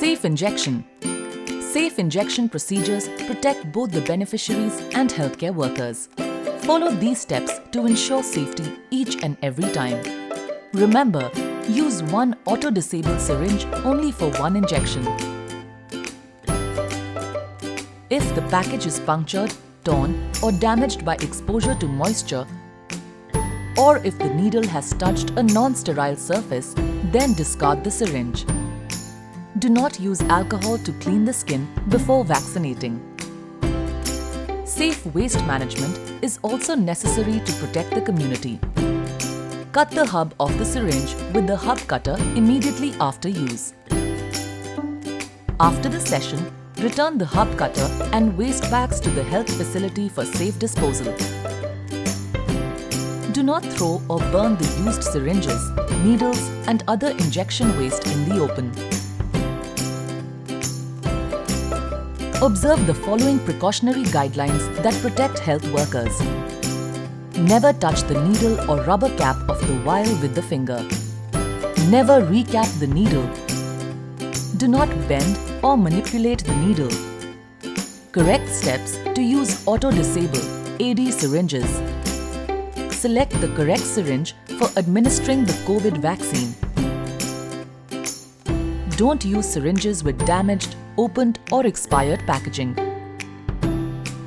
Safe injection. Safe injection procedures protect both the beneficiaries and healthcare workers. Follow these steps to ensure safety each and every time. Remember, use one auto-disabled syringe only for one injection. If the package is punctured, torn or damaged by exposure to moisture, or if the needle has touched a non-sterile surface, then discard the syringe. Do not use alcohol to clean the skin before vaccinating. Safe waste management is also necessary to protect the community. Cut the hub of the syringe with the hub cutter immediately after use. After the session, return the hub cutter and waste bags to the health facility for safe disposal. Do not throw or burn the used syringes, needles and other injection waste in the open. Observe the following precautionary guidelines that protect health workers. Never touch the needle or rubber cap of the vial with the finger. Never recap the needle. Do not bend or manipulate the needle. Correct steps to use auto-disable AD syringes. Select the correct syringe for administering the COVID vaccine. Don't use syringes with damaged, opened or expired packaging.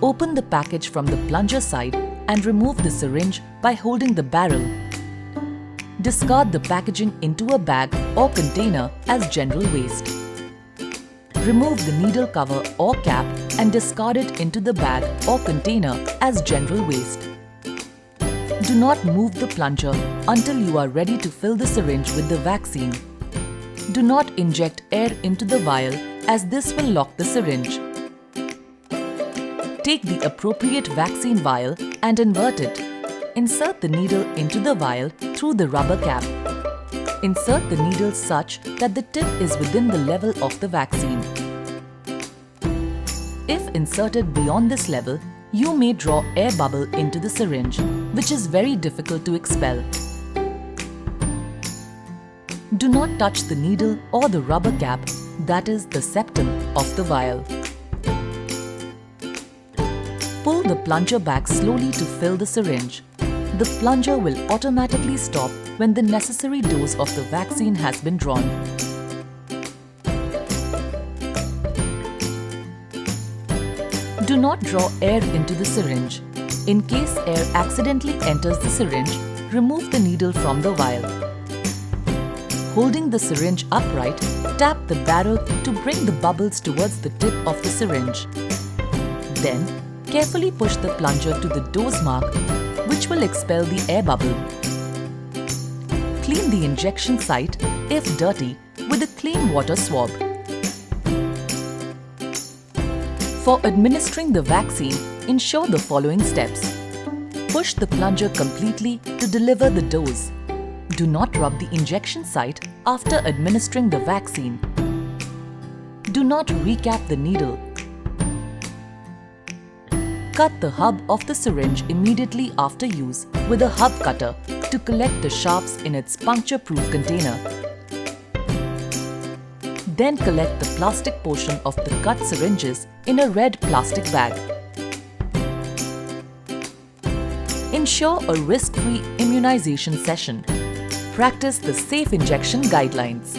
Open the package from the plunger side and remove the syringe by holding the barrel. Discard the packaging into a bag or container as general waste. Remove the needle cover or cap and discard it into the bag or container as general waste. Do not move the plunger until you are ready to fill the syringe with the vaccine. Do not inject air into the vial as this will lock the syringe. Take the appropriate vaccine vial and invert it. Insert the needle into the vial through the rubber cap. Insert the needle such that the tip is within the level of the vaccine. If inserted beyond this level, you may draw air bubble into the syringe, which is very difficult to expel. Do not touch the needle or the rubber cap, that is the septum of the vial. Pull the plunger back slowly to fill the syringe. The plunger will automatically stop when the necessary dose of the vaccine has been drawn. Do not draw air into the syringe. In case air accidentally enters the syringe, remove the needle from the vial. Holding the syringe upright, tap the barrel to bring the bubbles towards the tip of the syringe. Then, carefully push the plunger to the dose mark, which will expel the air bubble. Clean the injection site, if dirty, with a clean water swab. For administering the vaccine, ensure the following steps. Push the plunger completely to deliver the dose. Do not rub the injection site after administering the vaccine. Do not recap the needle. Cut the hub of the syringe immediately after use with a hub cutter to collect the sharps in its puncture-proof container. Then collect the plastic portion of the cut syringes in a red plastic bag. Ensure a risk-free immunization session. Practice the safe injection guidelines.